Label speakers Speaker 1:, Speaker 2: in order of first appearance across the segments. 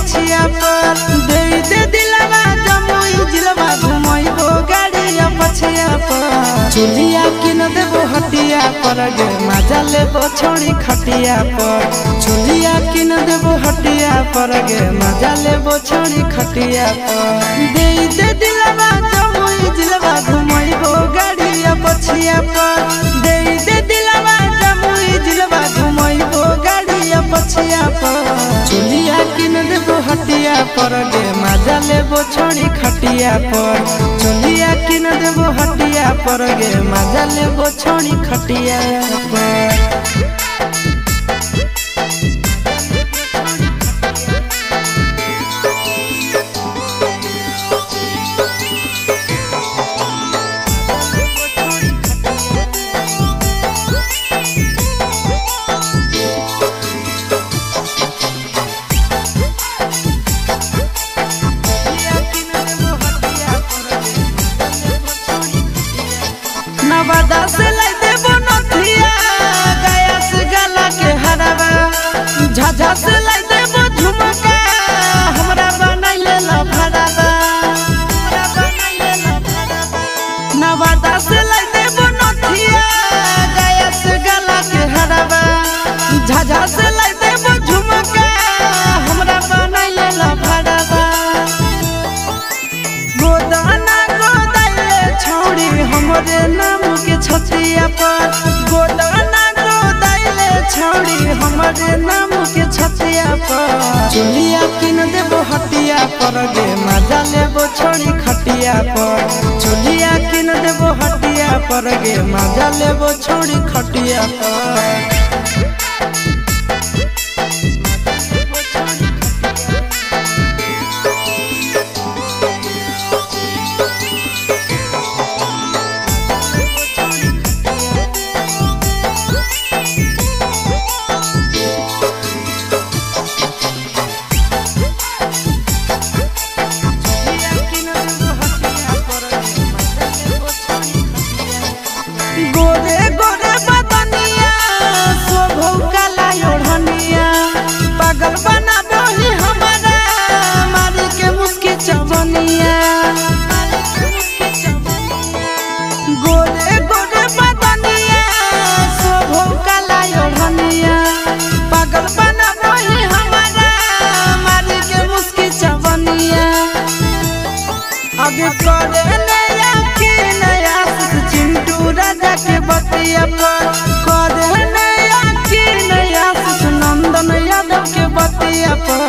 Speaker 1: पछिया पर दे दिलवा जमुई जिलवा घुमैबो गाड़िया पछिया पर चुलिया किन देबो हटिया पर गे मजा लेबो छोड़ी खटिया पर चुलिया किन देबो हटिया पर गे मजा लेबो छोड़ी खटिया पर दे दिलवा जमुई जिलवा घुमैबो गाड़िया पछिया पर दे दिलवा जमुई जिलवा घुमैबो गाड़िया पछिया पर चुलिया किन देबो हटिया पर गे मजा लेबो छोड़ी खटिया पर चुलिया किन देबो हटिया पर गे मजा लेबो छोड़ी खटिया पर नवादा से लाई देबो नथिया गया से गला के हरावा झाझा से लाई देबो झुमका हमरा बनाइले ला भरावा नवादा से लाई देबो नथिया गया से गला के हरावा झाझा से लाई देबो झुमका हमरा बनाइले ला भरावा गोदाना गोदाइले छौड़ी हमरे नाम के छतिया पर गोदाना गोदाइले छौड़ी हमरे नाम के छतिया पर चुलिया किन देबो हटिया पर गे मजा लेबो छोड़ी खटिया पर चुलिया किन देबो हटिया पर गे मजा लेबो छोड़ी खटिया पर गोरे गोरे बदनिया शोभौ काला ओढ़निया पागल बना दही हमारा मारी के मुस्की चवनिया गोरे गोरे बदनिया शोभौ काला ओढ़निया पागल बना दही हमारा मारी के मुस्की चवनिया आगे करे नया के नया चिंटू राजा के बतिया पर करे नया के नया नंदन यादव के बतिया पर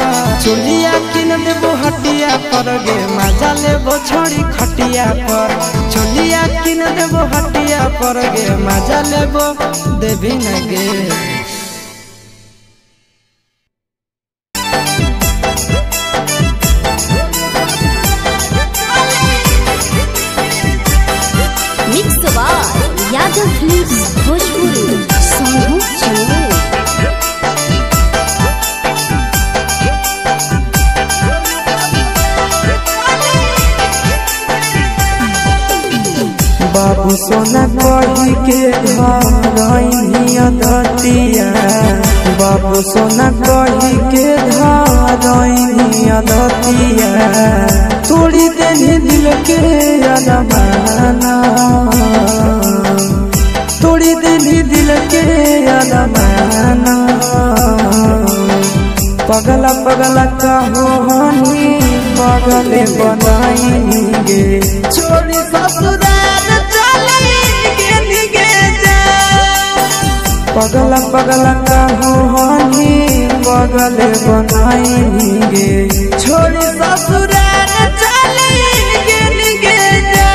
Speaker 1: चुलिया किन देबो हटिया पर गे मजा लेबो छोड़ी खटिया पर चुलिया किन देबो हटिया पर गे मजा लेबो देवी न गे
Speaker 2: यादव फिल्म्स भोजपुरी सोनू चले
Speaker 1: बाबू सोना कही के धरइया दतिया बाबू सोना कही के धरइया दतिया तोड़ी देनी दिल के अरमाना तोड़ी देनी दिल के अरमाना पगला पगला कहो हनी पगले बनाएंगे छोड़ी ससुराल चलेंगे जा पगला पगला कहो हनी पगले बनाएंगे छोड़ी ससुराल चलेंगे जा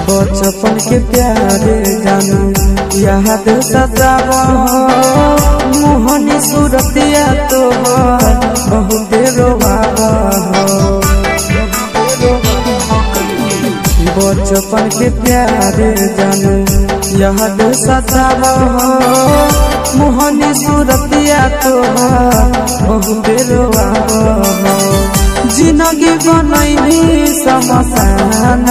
Speaker 1: बचपन के प्यारे जानू याद सतावा मोहनी सूरतिया तो बहुत रोवावा बचपन के प्यारे जानू याद सतावा हो मोहनी सूरतिया तो बहुत रोआवा जिंदगी बनैनी समसान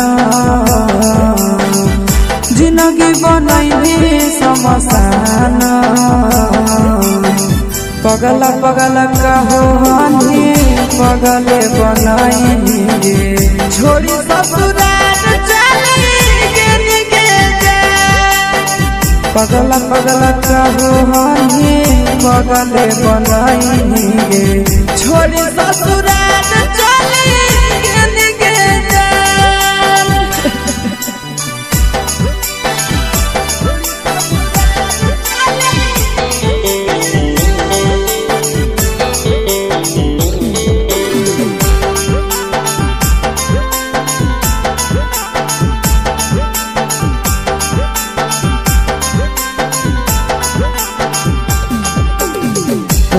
Speaker 1: जिंदगी बनैनी समसान पगला पगला कहानी पगले बनाई छोड़ी ससुराल चली पगला पगला कहानी पगले बनाई छोड़ी ससुराल चली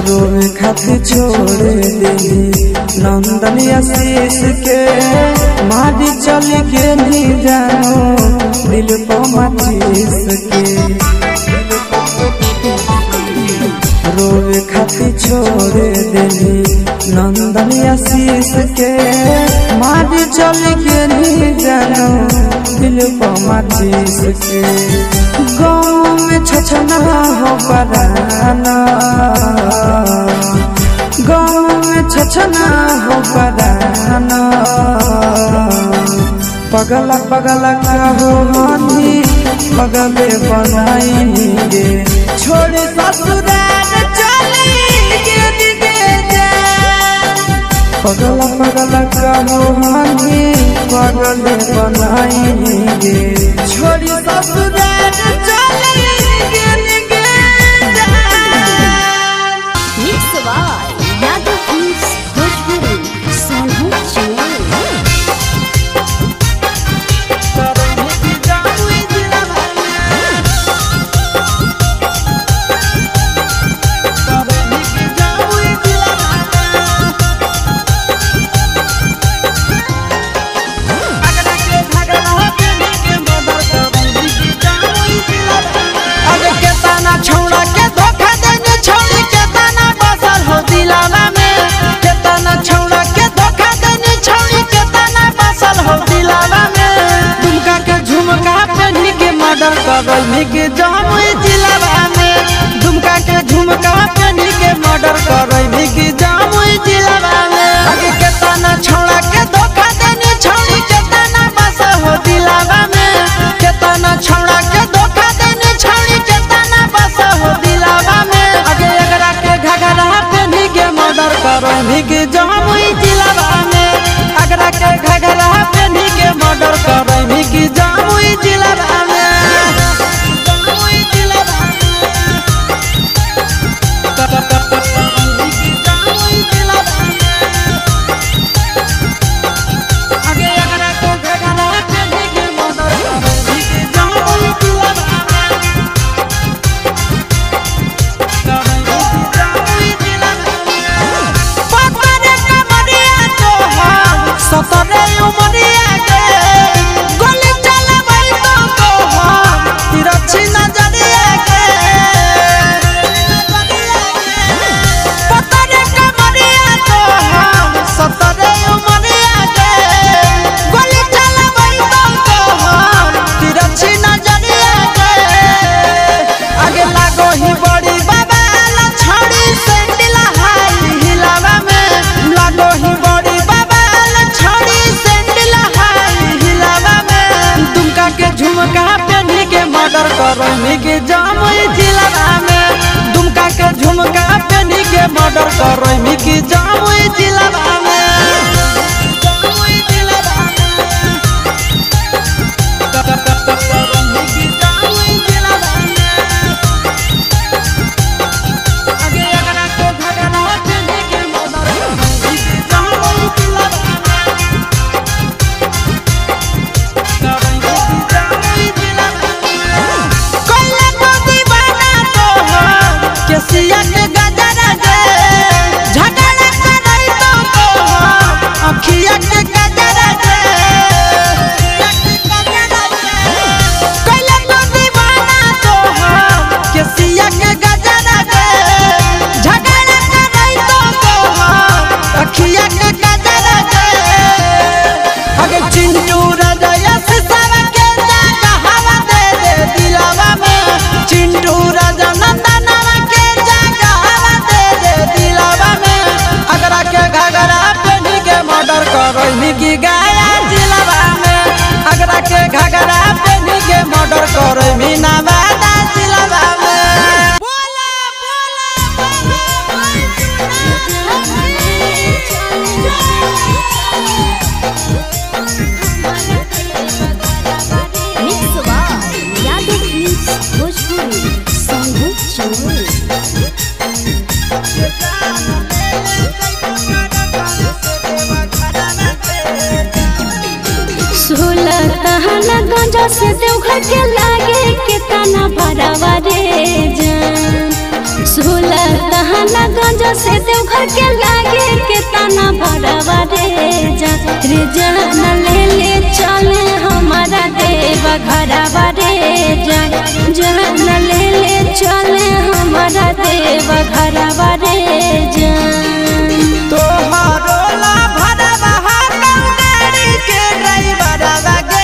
Speaker 1: रोवे खातिर छोड़ देली नंदन आशीष के मारी चल के नहीं जानो दिल को माचिस के रोवे खातिर छोड़ देली नंदन आशीष के मारी चल के नहीं जानो दिल को माचिस के गाँव में छछना हो पराना गाँव में छछना हो पराना पगला पगला कहानी पगले बनाई छोड़ ससुराल चली पगला पगला कहानी पगले बनाई छोड़ ससुराल चली
Speaker 2: यादव फिल्म्स भोजपुरी सोनू चौहान।
Speaker 1: के जामुई जिला में दुमका के झुमका पहनी के मर्डर करई के जामुई जिला में आगे के तना छौड़ा के धोखा देनी छौड़ी के तना बसा हो दिलावा में के तना छौड़ा के धोखा देनी छौड़ी के तना बसा हो दिलावा में आगे एकरा के घघरा पहनी के मर्डर करई के जामुई जिला में एकरा के घघरा पहनी के मर्डर करई के जामुई जिला में करनी के जामुई जिला में दुमका के झुमका पहनी के मर्डर करनी के जामुई जिला में सिया के गजरा दे झगड़ा करई तो करा के घगरा पहनी के मर्डर कर मीनावा जिलावा में।
Speaker 2: गंजा से देवघर के लागे के तना भरावा रे जान। 16 तहना गंजा से देवघर के लागे के तना भरावा रे जान। रे जान ले चले हमारा देवा घरावा रे जान। जान ले चले हमारा देवा घरावा रे जान।
Speaker 1: तोहरो ला भरावा गाड़ी के ड्राइवर आगे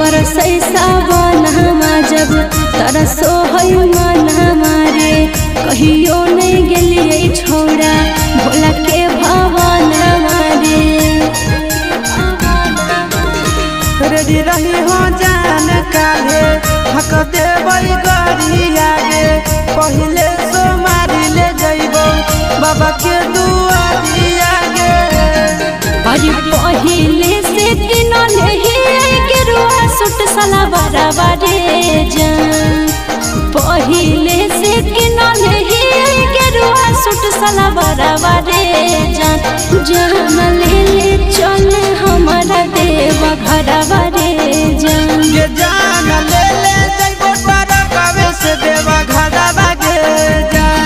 Speaker 2: बरसै सावन हमा जब तरसो है मन हमारे। कहियो नहीं गेलिए छोड़ा भोला के भवन हमारे।
Speaker 1: रेडी रही हो जान काले हक देवई गरी आगे। पहले सो मारी ले जइबो बाबा के दुआरी आगे।
Speaker 2: अरे पहले से दिन नहीं सुट सला बराबा रे जान। पहले से किनो नहीं गेरुआ सुट सला बराबा रे जान। जान ले चले हमारा देवा घरवा रे जान।
Speaker 1: ये जान ले जइबो तारा कावे से देवा घरवा गे जान।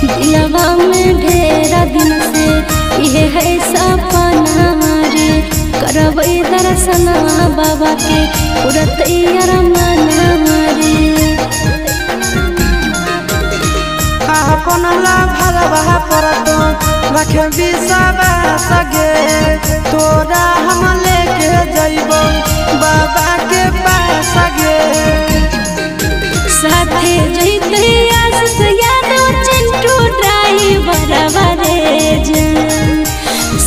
Speaker 2: दिलवा में ढेरा दिन से ये है सपना रे। करबै दर्शन बाबा के पूरा तैयार मना रे।
Speaker 1: अपन ला भरवा परतो रखे बिसावा सगे। तोरा हम लेके जइबो बाबा के पास गे।
Speaker 2: साथे जइते आस यादव चिंटू ड्राइवर रे जान।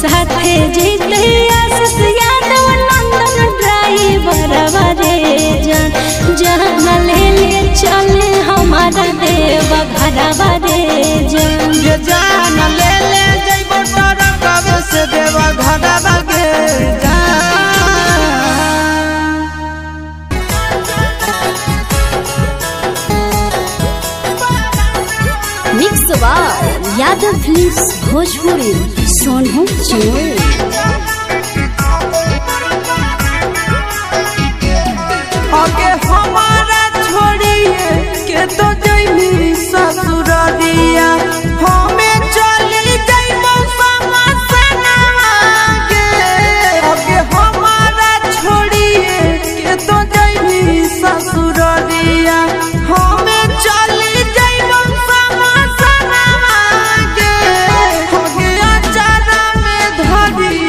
Speaker 2: साथे जइते आस यादव नंदन ड्राइवर रे जान। जान ले चले हमारा देवा घरवा रे जान।
Speaker 1: ये जान ले जइबो तारा कावे से देवा घरवा गे जान।
Speaker 2: मिक्स बार यादव फिल्म्स भोजपुरी सोनू चोर।
Speaker 1: आगे हमारा छोड़िए के तो जइनी ससुरालिया। हमें चली जइबो समसनवा गे। आगे हमारा छोड़िए के तो जइनी ससुरालिया। हमें चली जइबो समसनवा गे। आगे अचारा में धरी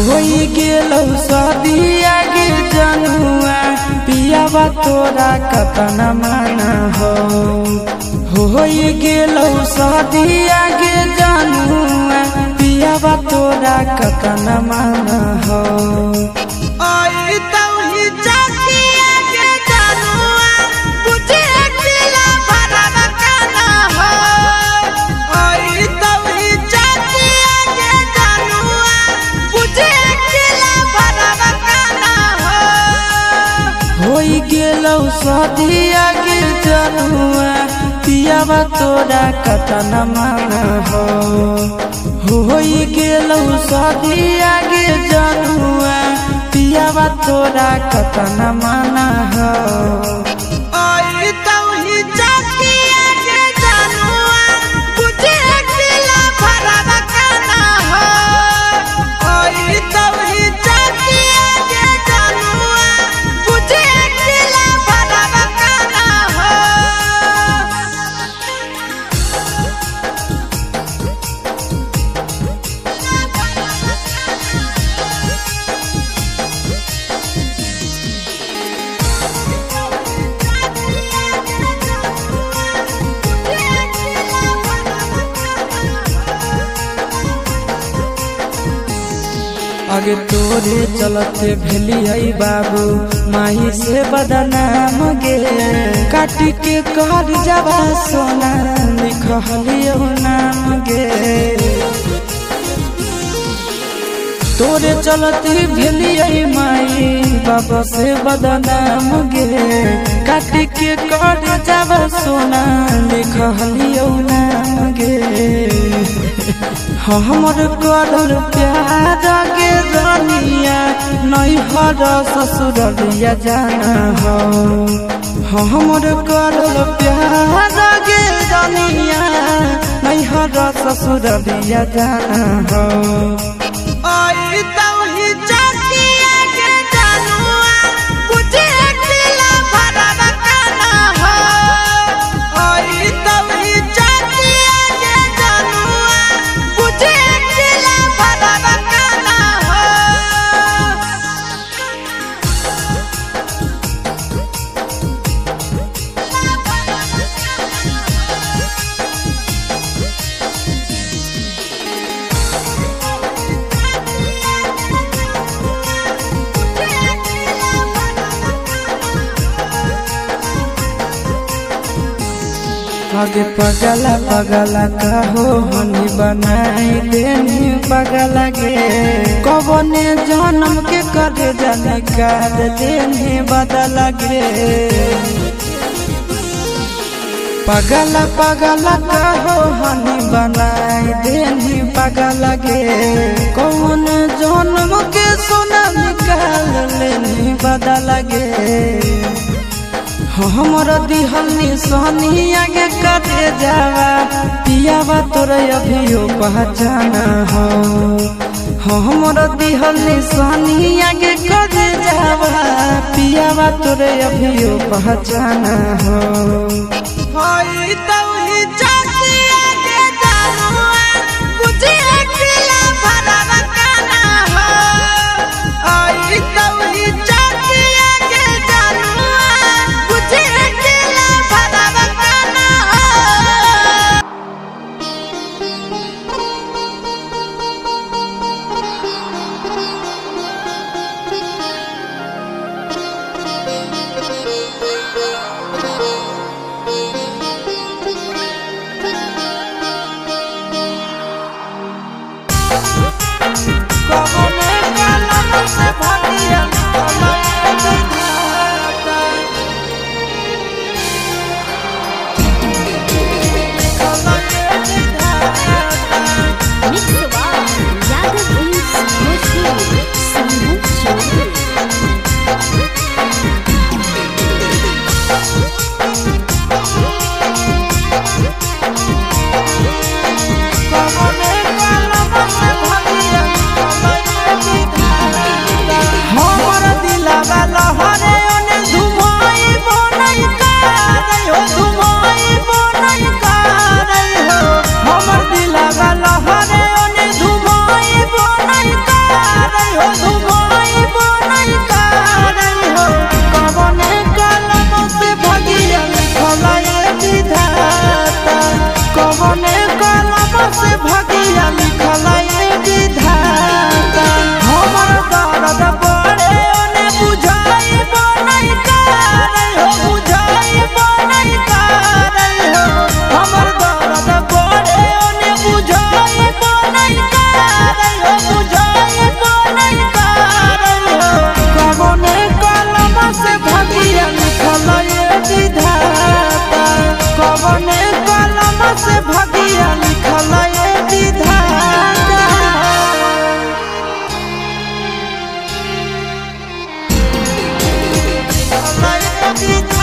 Speaker 1: होई गेलौ शादी आगे जनुआ पियावा तोरा कतन माना हो होई गेलौ शादी आगे जनुआ पियावा तोरा कतन माना हो आई तौही चाची आगे जनुआ बुझे अकेला भरल काना हो आई तौही चाची आगे जनुआ बुझे अकेला भरल काना हो होई गेलौ शादी आगे जनुआ पियावा तोरा कतन माना हो होई गेलौ शादी आगे जनुआ पियावा तोरा कतन माना हो आई तौही चाची आगे जनुआ बुझे अकेला भरल काना हो आई तौही चाची आगे जनुआ बुझे अकेला भरल काना हो आगे तोरे चलते भेलियै बाबू माही से बदनाम गे काटी के कर जावा सोना लिखलियो नाम गे तोरे चलते भेलियै माई बाबा से बदनाम गे काटी के कर जावा सोना लिखलियो नाम गे हमर करल प्यार गे रानिया नैहर ससुरलिया जाना हो हमर करल प्यार गे रानिया नैहर ससुरलिया जाना हो आई तौही चाची आगे जनुआ बुझे अकेला भरल काना हो आई तौही चाची आगे जनुआ बुझे अकेला भरल काना हो आगे पगला पगला कहो हनी बनाई देनी पगला गे कबने जन्म के करे जाने कर देनी बदला गे पगला पगला कहो हनी बनाई देनी पगला गे कौन जन्म के सोना निकाल लेनी बदला गे हमर दिहल निशानी आगे करे जावा पियावा तोरे अभियो पहचाना हो हमर दिहल निशानी आगे करे जावा पियावा तोरे अभियो पहचाना हो होई तौही चाची आगे जनुआ बुझे अकेला भरल काना हो आई तौही चाची आगे जनुआ बुझे अकेला भरल काना हो लाए पपीता